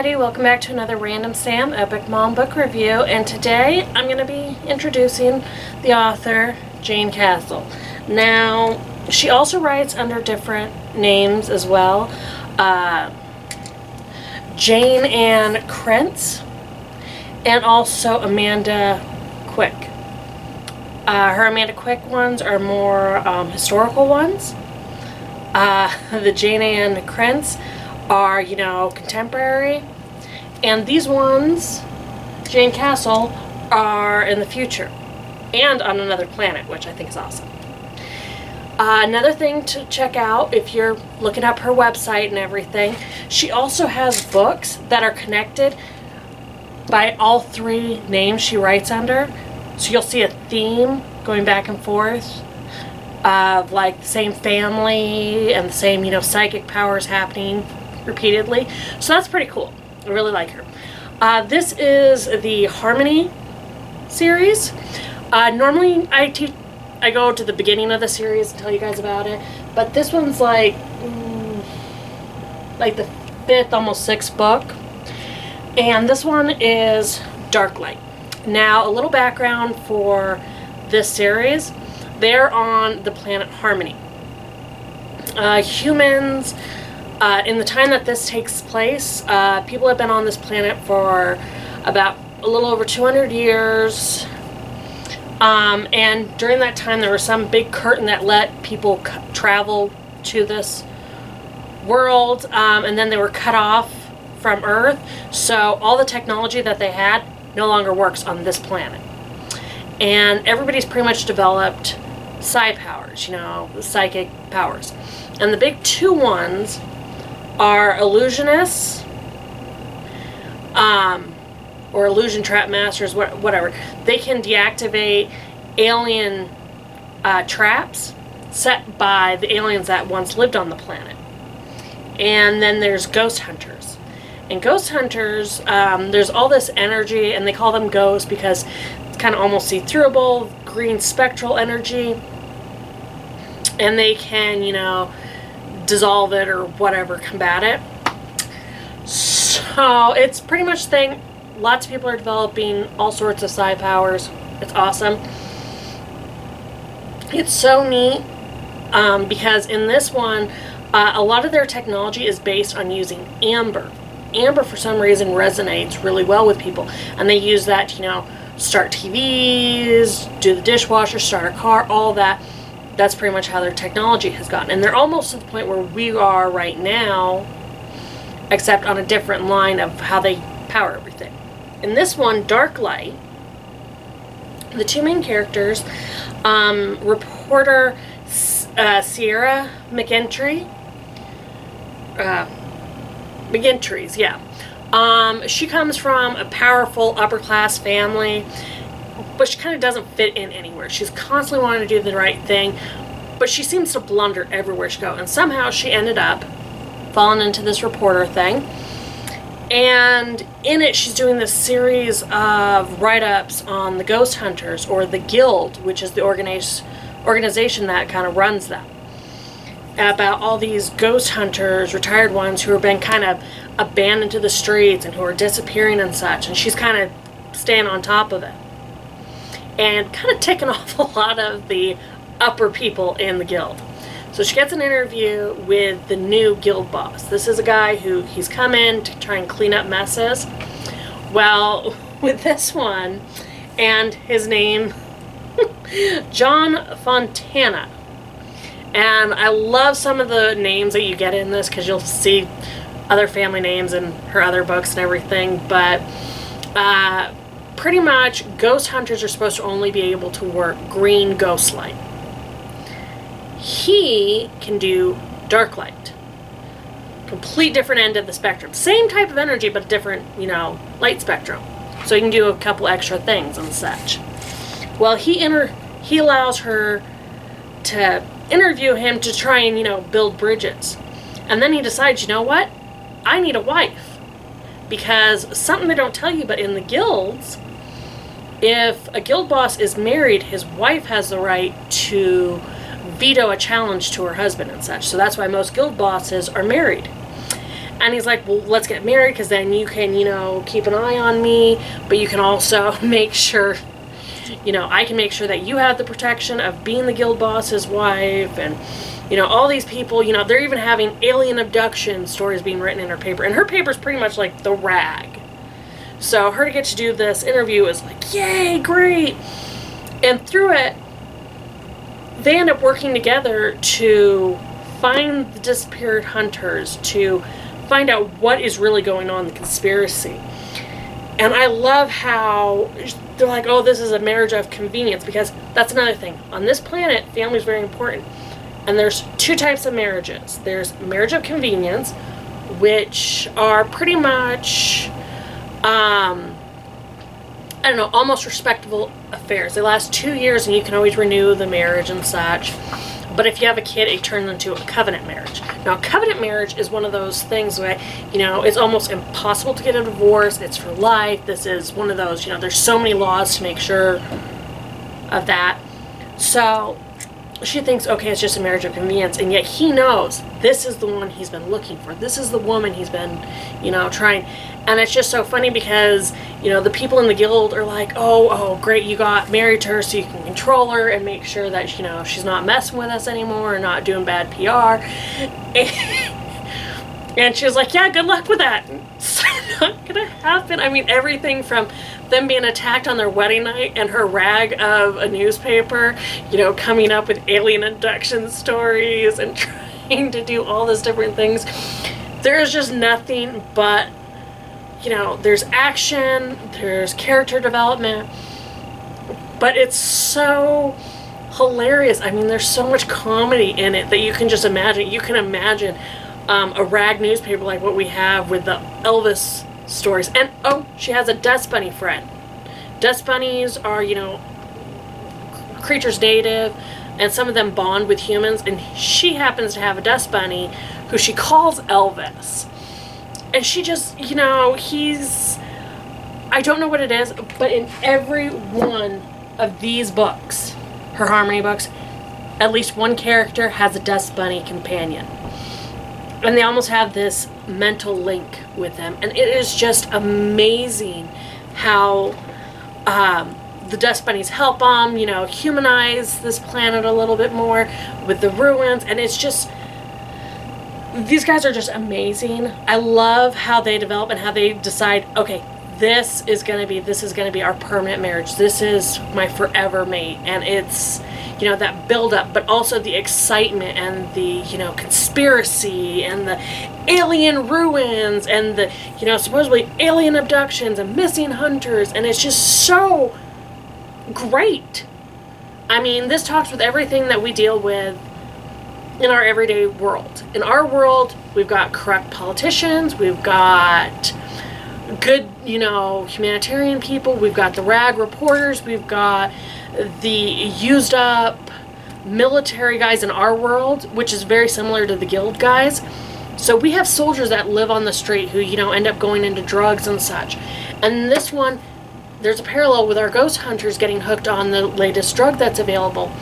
everybody, welcome back to another Random Sam Epic Mom Book Review, and today I'm going to be introducing the author, Jayne Castle. Now, she also writes under different names as well. Jayne Ann Krentz, and also Amanda Quick. Her Amanda Quick ones are more historical ones. The Jayne Ann Krentz are, contemporary. And these ones, Jayne Castle, are in the future and on another planet, which I think is awesome. Another thing to check out if you're looking up her website and everything, she also has books that are connected by all three names she writes under. So you'll see a theme going back and forth of like the same family and the same, psychic powers happening repeatedly. So that's pretty cool. I really like her. This is the Harmony series. Normally I go to the beginning of the series and tell you guys about it, but this one's like the fifth, almost sixth book, and this one is Dark Light. Now, a little background for this series. They're on the planet Harmony. Humans, in the time that this takes place, people have been on this planet for about a little over 200 years. And during that time, there was some big curtain that let people travel to this world, and then they were cut off from Earth. So all the technology that they had no longer works on this planet. And everybody's pretty much developed psi powers, psychic powers. And the big two ones are illusionists, or illusion trap masters, whatever. They can deactivate alien traps set by the aliens that once lived on the planet. And then there's ghost hunters. And ghost hunters, there's all this energy, and they call them ghosts because it's kind of almost see-throughable, green spectral energy. And they can, dissolve it or whatever, combat it. So it's pretty much the thing. Lots of people are developing all sorts of psi powers. It's awesome. It's so neat because in this one, a lot of their technology is based on using amber. Amber, for some reason, resonates really well with people, and they use that to, start TVs, do the dishwasher, start a car, all that. That's pretty much how their technology has gotten. And they're almost to the point where we are right now, except on a different line of how they power everything. In this one, Dark Light, the two main characters, reporter Sierra McGintrey, she comes from a powerful upper-class family, but she kind of doesn't fit in anywhere. She's constantly wanting to do the right thing, but she seems to blunder everywhere she goes. And somehow she ended up falling into this reporter thing. And in it, she's doing this series of write-ups on the ghost hunters, or the Guild, which is the organization that kind of runs them. About all these ghost hunters, retired ones, who have been kind of abandoned to the streets and who are disappearing and such. And she's kind of staying on top of it. And kind of ticking off a lot of the upper people in the guild. So she gets an interview with the new guild boss. This is a guy who he's come in to try and clean up messes. Well, with this one, and his name, John Fontana. And I love some of the names that you get in this because you'll see other family names in her other books and everything. But pretty much, ghost hunters are supposed to only be able to work green ghost light. He can do dark light. Complete different end of the spectrum. Same type of energy, but different, light spectrum. So he can do a couple extra things and such. Well, he allows her to interview him to try and, build bridges. And then he decides, what? I need a wife. Because something they don't tell you, but in the guilds, if a guild boss is married, his wife has the right to veto a challenge to her husband and such. So that's why most guild bosses are married. And he's like, well, let's get married because then you can, keep an eye on me, but you can also make sure, I can make sure that you have the protection of being the guild boss's wife. And, all these people, they're even having alien abduction stories being written in her paper. And her paper's pretty much like the rag. So her to get to do this interview is like, yay, great. And through it, they end up working together to find the disappeared hunters, to find out what is really going on in the conspiracy. And I love how they're like, oh, this is a marriage of convenience, because that's another thing. On this planet, family is very important. And there's two types of marriages. There's marriage of convenience, which are pretty much, almost respectable affairs. They last 2 years and you can always renew the marriage and such. But if you have a kid, it turns into a covenant marriage. Now, covenant marriage is one of those things where, it's almost impossible to get a divorce. It's for life. This is one of those, there's so many laws to make sure of that. So she thinks, okay, it's just a marriage of convenience. And yet he knows this is the one he's been looking for. This is the woman he's been, trying. And it's just so funny because, the people in the guild are like, oh, great, you got married to her so you can control her and make sure that, she's not messing with us anymore or not doing bad PR. And she was like, yeah, good luck with that. It's not going to happen. I mean, everything from them being attacked on their wedding night and her rag of a newspaper, coming up with alien abduction stories and trying to do all these different things. There's just nothing but, there's action, there's character development, but it's so hilarious. I mean, there's so much comedy in it that you can just imagine. You can imagine a rag newspaper like what we have with the Elvis stories. And, she has a dust bunny friend. Dust bunnies are, creatures native, and some of them bond with humans, and she happens to have a dust bunny who she calls Elvis. And she just, I don't know what it is, but in every one of these books, her Harmony books, at least one character has a dust bunny companion. And they almost have this mental link with them. And it is just amazing how the dust bunnies help them, humanize this planet a little bit more with the ruins. And it's just, these guys are just amazing. I love how they develop and how they decide, okay, this is going to be our permanent marriage. This is my forever mate. And it's, that build up, but also the excitement and the, conspiracy and the alien ruins and the, supposedly alien abductions and missing hunters. And it's just so great. I mean, this talks with everything that we deal with in our everyday world. In our world, we've got corrupt politicians, we've got good, humanitarian people, we've got the rag reporters, we've got the used up military guys in our world, which is very similar to the guild guys. So we have soldiers that live on the street who, end up going into drugs and such. And this one, there's a parallel with our ghost hunters getting hooked on the latest drug that's available.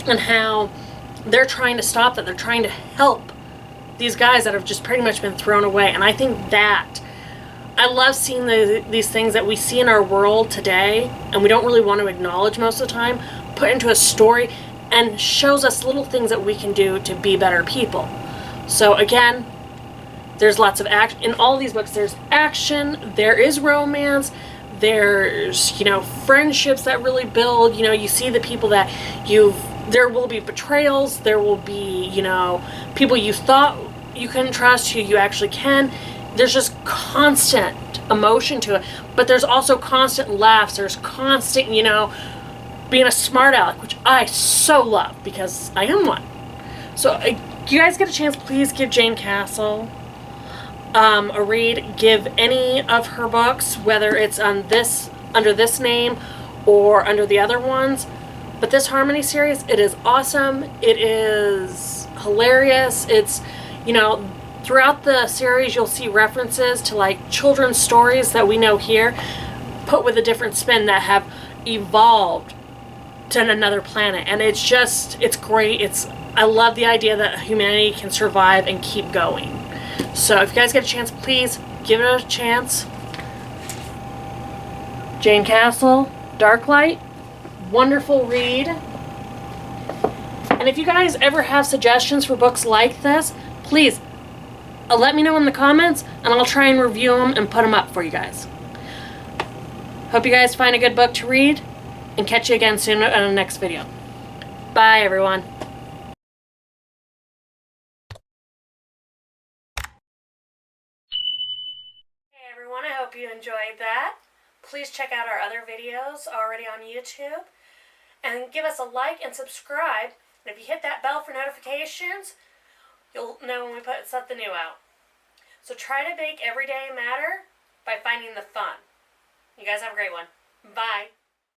And how they're trying to stop that. They're trying to help these guys that have just pretty much been thrown away. And I think that I love seeing these things that we see in our world today and we don't really want to acknowledge most of the time, put into a story and shows us little things that we can do to be better people. So again, there's lots of action. In all these books, there's action, there is romance, there's, friendships that really build. You see the people that there will be betrayals, there will be, people you thought you couldn't trust who you actually can. There's just constant emotion to it, but there's also constant laughs. There's constant, being a smart aleck, which I so love because I am one. So if you guys get a chance, please give Jayne Castle a read. Give any of her books, whether it's under this name or under the other ones. But this Harmony series, it is awesome. It is hilarious. It's, throughout the series, you'll see references to like children's stories that we know here, put with a different spin that have evolved to another planet. And it's great. I love the idea that humanity can survive and keep going. So if you guys get a chance, please give it a chance. Jayne Castle, Darklight, wonderful read. And if you guys ever have suggestions for books like this, please let me know in the comments, and I'll try and review them and put them up for you guys. Hope you guys find a good book to read, and catch you again soon on the next video. Bye, everyone. Hey, everyone, I hope you enjoyed that. Please check out our other videos already on YouTube, and give us a like and subscribe. And if you hit that bell for notifications, you'll know when we put something new out. So try to make every day matter by finding the fun. You guys have a great one. Bye.